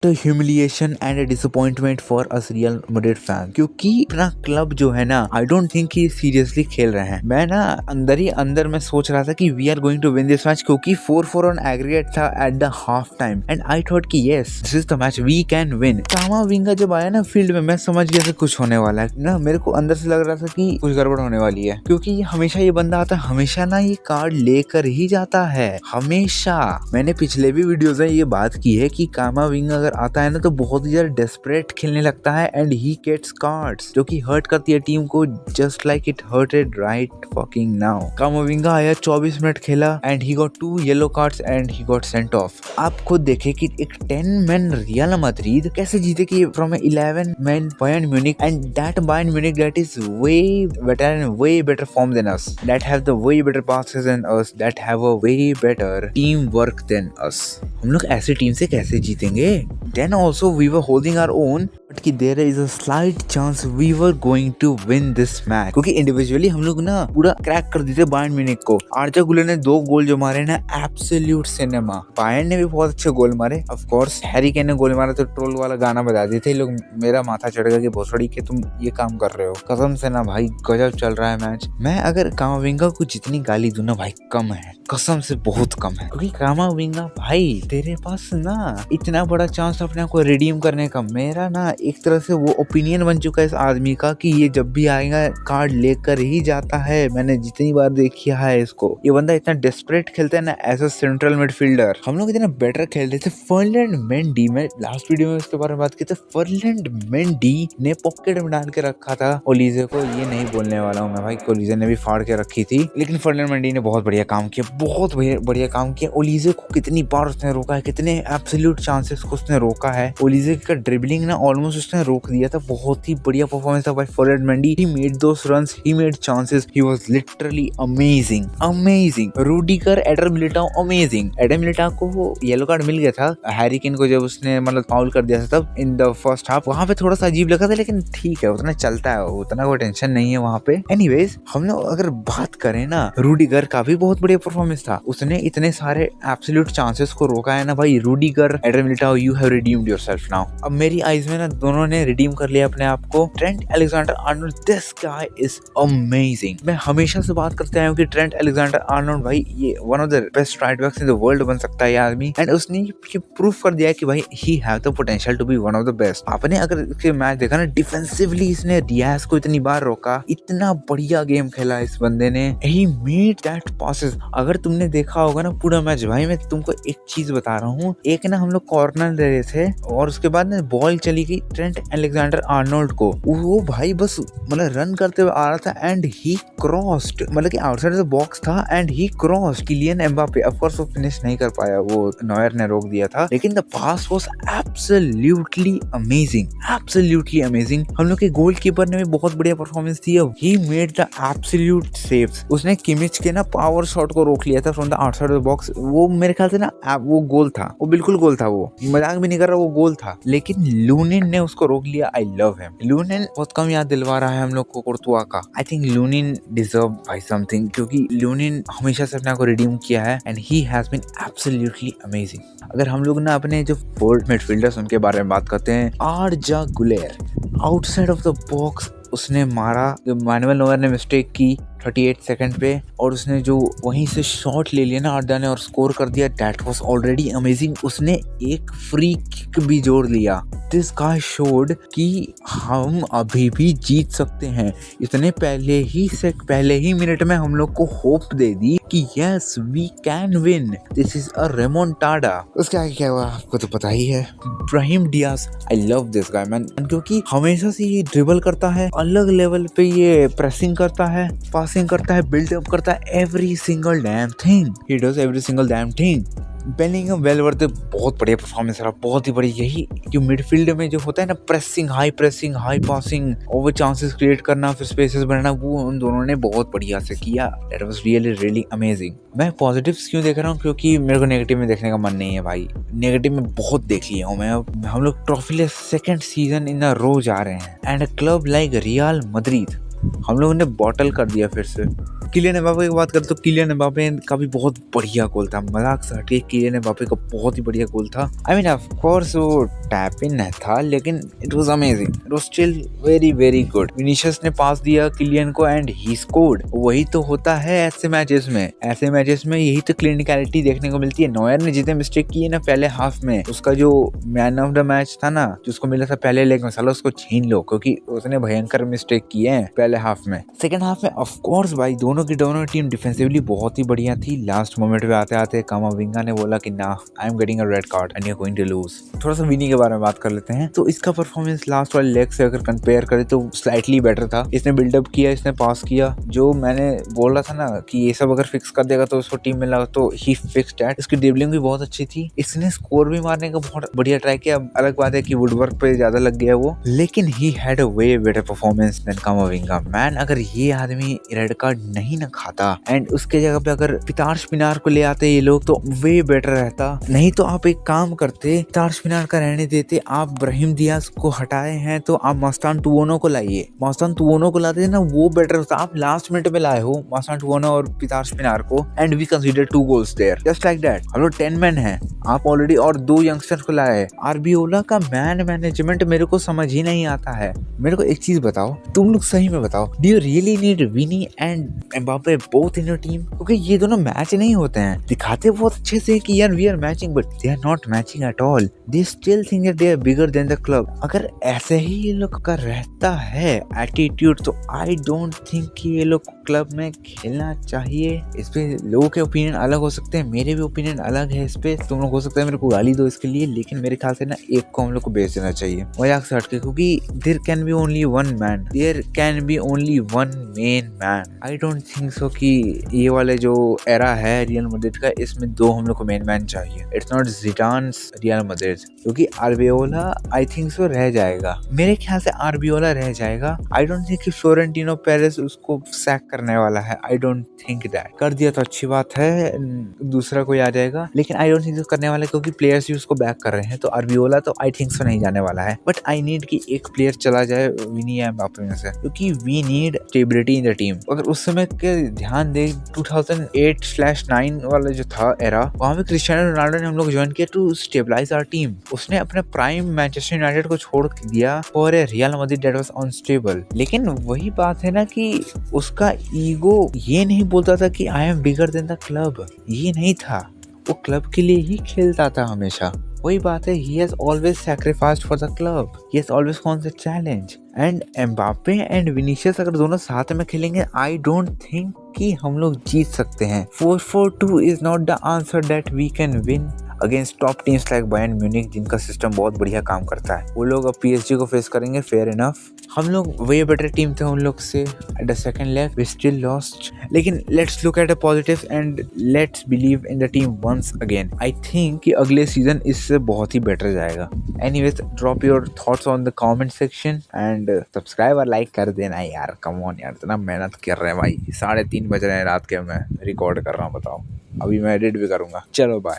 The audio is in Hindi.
Humiliation and disappointment for us real Madrid fan, क्योंकि अपना क्लब जो है ना, आई डोंट थिंक कि सीरियसली खेल रहे हैं। मैं ना अंदर ही अंदर मैं सोच रहा था कि we are going to win this match, क्योंकि 4-4 ऑन एग्रीगेट था at the half time and I thought कि yes this is the match, we can win. Camavinga जब आया ना फील्ड में, मैं समझ गया कि कुछ होने वाला है ना। मेरे को अंदर से लग रहा था कि कुछ गड़बड़ होने वाली है, क्योंकि हमेशा ये बंदा आता है, हमेशा ना ये कार्ड लेकर ही जाता है, हमेशा। मैंने पिछले भी वीडियोस में ये बात की है कि कामाविंगा अगर आता है ना तो बहुत ही ज्यादा डेस्परेट खेलने लगता है एंड ही गेट्स कार्ड्स जो कि हर्ट करती है टीम को, just like it hurted right fucking now. Camavinga आया, 24 मिनट खेला and he got 2 yellow cards and he got sent off. आप खुद देखें कि एक 10 मैन रियल मैड्रिड कैसे जीते कि from 11 man Bayern Munich, and that Bayern Munich that is way better and way better form than us, that have the way better passes than us, that have a way better team work than us. हम लोग ऐसी टीम से कैसे जीतेंगे? Then also we were holding our own, but कि there is a slight chance we were going to win this match, क्योंकि इंडिविजुअली हम लोग ना पूरा क्रैक कर देते बायर्न म्यूनिख को। आर्जा गुलर ने 2 गोल जो मारे ना, एब्सोल्यूट सिनेमा। बायर्न ने भी बहुत अच्छे गोल मारे, ऑफ कोर्स हैरी केन ने गोल मारा तो ट्रोल वाला गाना बजा दिए थे लोग, मेरा माथा चढ़ गया कि भोसड़ी के तुम ये काम कर रहे हो। कसम से ना भाई गजब चल रहा है मैच। मैं अगर कामाविंगा को जितनी गाली दूं ना भाई कम है, कसम से बहुत कम है, क्योंकि कामाविंगा भाई तेरे पास ना इतना बड़ा चांस अपने आप को रिडीम करने का। मेरा ना एक तरह से वो ओपिनियन बन चुका है इस आदमी का कि ये जब भी आएगा कार्ड लेकर ही जाता है। मैंने जितनी बार देखा है इसको, ये बंदा इतना डेस्परेट खेलता है ना एज अ सेंट्रल मिडफील्डर। हम लोग इतना बेटर खेल रहे थे। फर्लैंड मेंडी, मैं लास्ट वीडियो में इसके बारे में बात की थी, फर्लैंड मेंडी ने पॉकेट में डाल के रखा था ओलीजे को। ये नहीं बोलने वाला हूँ मैं भाई, ओलीजे ने भी फाड़ के रखी थी, लेकिन फर्लैंड मेंडी ने बहुत बढ़िया काम किया, बहुत बढ़िया काम किया। ओलीजे को कितनी बार उसने रोका है, कितने एब्सोल्यूट चांसेस को उसने रोका है। ओलीजे का ड्रिबलिंग ना ऑलमोस्ट उसने रोक दिया था। बहुत ही बढ़िया परफॉर्मेंस था भाई Ferland Mendy. He made those runs, he made chances, he was literally amazing amazing. Rudiger, Eder Militao amazing. Eder Militao को वो येलो कार्ड मिल गया था हैरी केन को जब उसने मतलब फाउल कर दिया था तब इन द फर्स्ट हाफ। वहां पे थोड़ा सा अजीब लगा था, लेकिन ठीक है उतना चलता है, उतना कोई टेंशन नहीं है वहां पे। एनीवेज हम लोग अगर बात करें ना, रूडिगर का भी बहुत बढ़िया परफॉर्मेंस था। उसने इतने सारे एब्सोल्यूट चांसेस को रोका है ना भाई। Rudiger, Eder Militão, you have redeemed yourself now. अब मेरी आईज में ना दोनों ने रिडीम कर लिया अपने आप को। Trent Alexander Arnold, this guy is amazing. मैं हमेशा से बात करते आया हूं कि ट्रेंट अलेक्जेंडर आर्नोल्ड भाई ये one of the best right backs in the world बन सकता है ये आदमी, एंड उसने ये प्रूफ कर दिया कि भाई he have the potential to be one of the best. आपने अगर इसके मैच देखा ना, डिफेंसिवली इसने डियाज को इतनी बार रोका, इतना बढ़िया गेम खेला इस बंदे ने। He made that passes. अगर तुमने देखा होगा ना पूरा मैच भाई, मैं तुमको एक चीज बता रहा हूँ, एक ना हम लोग कॉर्नर ले रहे थे और उसके बाद ना बॉल चली गई ट्रेंट अलेक्जेंडर आर्नोल्ड को। वो भाई बस मतलब रन करते हुए आ रहा था एंड ही क्रॉस्ड, मतलब कि आउटसाइड द बॉक्स था and he crossed. Kylian Mbappe of course वो फिनिश नहीं कर पाया, वो नॉयर ने रोक दिया था, लेकिन the pass was absolutely amazing, absolutely amazing. हम लोग के गोलकीपर ने भी बहुत बढ़िया परफॉर्मेंस दी है। He made the absolute saves. उसने किमिच के ना पावर शॉट को रोक लिया था from the outside the box. वो मेरे ख्याल से ना वो गोल था, वो बिल्कुल गोल था, वो मजाक भी नहीं कर रहा, वो गोल था, लेकिन लूनिन ने उसको रोक लिया। I love him. लूनिन बहुत कम याद दिलवा रहा है हम लोग को कोर्तुआ का। I think Lunin deserve by something, क्योंकि लूनिन हमेशा से अपने को रिडीम किया है and he has been absolutely amazing. अगर हम लोग ना अपने जो फोर्थ मिडफील्डर्स उनके बारे में बात करते हैं, Arda Guler outside of the box उसने मारा। मैनुअल नोयर ने मिस्टेक की 38 सेकंड पे और उसने जो वहीं से शॉट ले लिया ना आर्जा ने और स्कोर कर दिया, दैट वाज ऑलरेडी अमेजिंग। उसने एक फ्री किक भी जोड़ लिया। दिस गाय शोड कि हम अभी भी जीत सकते हैं। इतने पहले ही मिनट में हम लोग को होप दे दी कि yes we can win, this is a remontada. उसके आगे क्या हुआ आपको तो पता ही है। Brahim Diaz, I love this guy man, क्योंकि हमेशा से ये ड्रिबल करता है, अलग लेवल पे ये प्रेसिंग करता है, पासिंग करता है, बिल्डअप करता है, every single damn thing he does, every single damn thing. Bellingham वेलवर्थ बहुत बढ़िया परफॉर्मेंस रहा, बहुत ही बढ़िया। यही जो मिडफील्ड में जो होता है ना, pressing, high passing, over chances create करना, फिर स्पेसेस बनाना, वो उन दोनों ने बहुत बढ़िया से किया। That was really amazing. मैं पॉजिटिव्स क्यों देख रहा हूँ, क्योंकि मेरे को नेगेटिव में देखने का मन नहीं है भाई। नेगेटिव में बहुत देख लिया हूँ मैं। हम लोग ट्रॉफीलेस सेकंड सीजन इन अ रो जा रहे हैं and a club like real Madrid हम लोगों ने बॉटल कर दिया फिर से। किलियन एम्बापे की बात करें तो किलियन एम्बापे का भी बहुत बढ़िया गोल था, मजाक से हटके किलियन एम्बापे का बहुत ही बढ़िया गोल था। आई मीन ऑफ कोर्स वो टैप इन था, लेकिन it was amazing, it was still very very good. Vinicius ने पास दिया किलियन को एंड ही स्कोर्ड। वही तो होता है ऐसे मैचेस में, ऐसे मैचेस में यही तो क्लिनिकलिटी देखने को मिलती है। नोयर ने जितने मिस्टेक किए ना पहले हाफ में, उसका जो मैन ऑफ द मैच था ना जिसको मिला था पहले लेग में, साला उसको छीन लो, क्योंकि उसने भयंकर मिस्टेक किए हैं पहले हाफ में। सेकंड हाफ में ऑफ कोर्स भाई दोनों की टीम डिफेंसिवली बहुत ही बढ़िया थी। लास्ट मोमेंट पे आते आते कामाविंगा ने बोला कि ना I am getting a red card and you are going to lose. थोड़ा सा विनी के बारे में बात कर लेते हैं। तो इसका परफॉर्मेंस लास्ट वाले लेग से अगर कंपेयर करें तो स्लाइटली बेटर था। इसने बिल्डअप किया, इसने पास किया, जो मैंने बोल रहा था ना कि ये सब अगर फिक्स कर देगा तो उसको टीम में लगा, तो ही फिक्स्ड दैट। इसकी ड्रिबलिंग भी बहुत अच्छी थी, इसने स्कोर भी मारने का बहुत बढ़िया ट्राई किया। अलग बात है कि वुडवर्क पे ज्यादा लग गया वो, लेकिन he had a way better performance than Camavinga. Man अगर ये आदमी रेड कार्ड नहीं ना खाता एंड उसके जगह पे अगर पितार स्पिनार को ले आते ये लोग तो वे बेटर रहता। नहीं तो आप एक काम करते, पितार स्पिनार का रहने देते, आप ब्राहिम दियाज को हटाए हैं तो आप मस्तान टुओनो को लाइए, मस्तान टुओनो को लाते ना वो बेटर होता। आप लास्ट मिनट में लाए हो मस्तान टुओनो और पितार स्पिनार को and we consider 2 goals there just like that. हम लोग 10 मैन है, आप ऑलरेडी और 2 यंगस्टर को लाए। आरबीओला का मैन मैनेजमेंट मेरे को समझ ही नहीं आता है। मेरे को एक चीज बताओ, तुम लोग सही में बताओ, do you really need Vini and Mbappe both in your team? क्योंकि ये दोनों मैच नहीं होते हैं, दिखाते बहुत अच्छे से कि यार we are matching, but they are not matching at all. They still think that they are bigger than the club. अगर ऐसे ही ये लोग का रहता है एटीट्यूड तो आई डोंट थिंक कि ये लोग क्लब में खेलना चाहिए। इस पे लोगों के ओपिनियन अलग हो सकते हैं, मेरे भी ओपिनियन अलग है इस पे। तुम लोग हो सकता है मेरे को गाली दो इसके लिए, लेकिन मेरे ख्याल से ना एक को हम लोग को बेच देना चाहिए मजाक से हटके, क्योंकि there can be only one man, there can be only one main man. I don't think so कि ये वाले जो एरा है रियल मैड्रिड का, इसमें 2 हम लोग को मेन मैन चाहिए। इट्स नॉट ज़िडान's रियल मैड्रिड, क्योंकि आरबीओला आई थिंक सो रह जाएगा, मेरे ख्याल से आरबीओला रह जाएगा। आई डोंट थिंक कि फ्लोरेंटिनो पेरेस उसको सैक करने वाला है। आई डोंट थिंक दैट। कर दिया तो अच्छी बात है, दूसरा कोई आ जाएगा, लेकिन आई डोंट थिंक करने वाला, क्योंकि प्लेयर्स भी उसको बैक कर रहे हैं। तो आरबीओला तो आई थिंक सो नहीं जाने वाला है, बट आई नीड कि एक प्लेयर चला जाए विनी या एम्बापे में से, क्योंकि we need stability in the team. अगर उस समय के ध्यान दे 2008/9 वाला जो था एरा, वहां पे क्रिस्टियानो रोनाल्डो ने हम लोग ज्वाइन किया टू स्टेबलाइज आवर टीम। उसने अपने प्राइम मैनचेस्टर यूनाइटेड को छोड़ दिया for a real Madrid that was unstable. लेकिन वही बात है ना कि उसका ईगो ये नहीं बोलता था कि I am bigger than the club, ये नहीं था, वो क्लब के लिए ही खेलता था हमेशा। वही बात है, he has always sacrificed for the club, he has always won the challenge। And Mbappe and Vinicius अगर दोनों साथ में खेलेंगे, आई डोंट थिंक कि हम लोग जीत सकते हैं। 4-4-2 is not the answer that we can win against top teams like Bayern Munich, जिनका सिस्टम बहुत बढ़िया काम करता है। वो लोग अब पीएसजी को फेस करेंगे, फेयर इनफ। हम लोग वे बेटर टीम थे उन लोग से। At the second leg we still lost, लेकिन let's look at the positives and let's believe in the team once again. I think कि अगले सीजन इससे बहुत ही बेटर जाएगा। Anyways, drop your thoughts on the comment section and subscribe और लाइक कर देना यार। कम ऑन यार, इतना मेहनत कर रहे हैं भाई, 3:30 बज रहे हैं रात के, मैं रिकॉर्ड कर रहा हूँ, बताओ। अभी मैं एडिट भी करूँगा। चलो बाय।